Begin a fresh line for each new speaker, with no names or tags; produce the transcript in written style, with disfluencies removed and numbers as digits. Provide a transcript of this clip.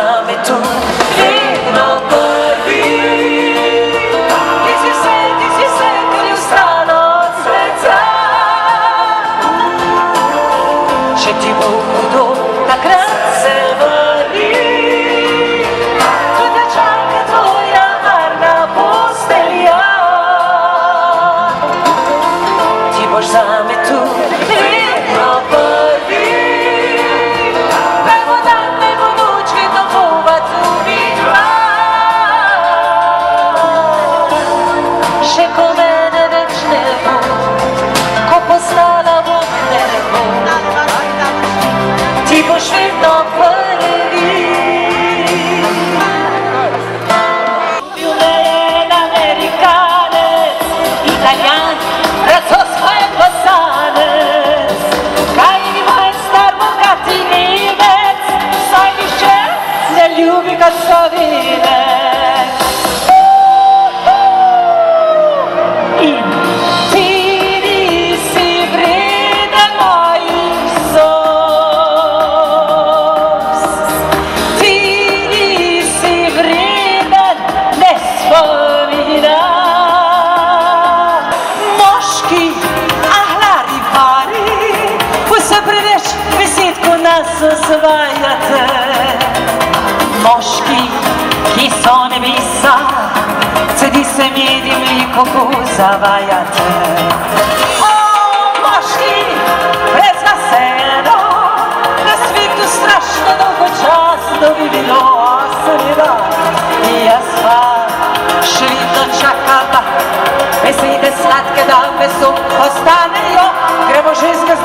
nami tu fino prvi. Ti si setili u stranom srca, že ti budu takrat se vrni. Tu te čaka tvoja varna postelja, ti boš zame tu fino prvi. Prvo dan, prvo noč, vedno bova tu vidva. Še ko mene več ne bo, ko postala bom nebo, ti boš vedno prvi. Bil me je en Amerikanec, Italijan, francosko je Bosanec, kaj ima en star bogati Nemec, saj nihče ne ljubi kot Slovenec. In ti nisi vreden mojih solz, ti nisi vreden ne spomina. Moški, ahlari pari, vse preveč besed, ko nas osvajate. Moški, ki so nebesa, cedi se med in mliko, ko zavajate. O, moški, brez vas eno, na svetu strašno dolgočasno bi bilo, seveda. Jaz pa še vedno čakam, besede sladke, da meso ostanejo, gremo ženske z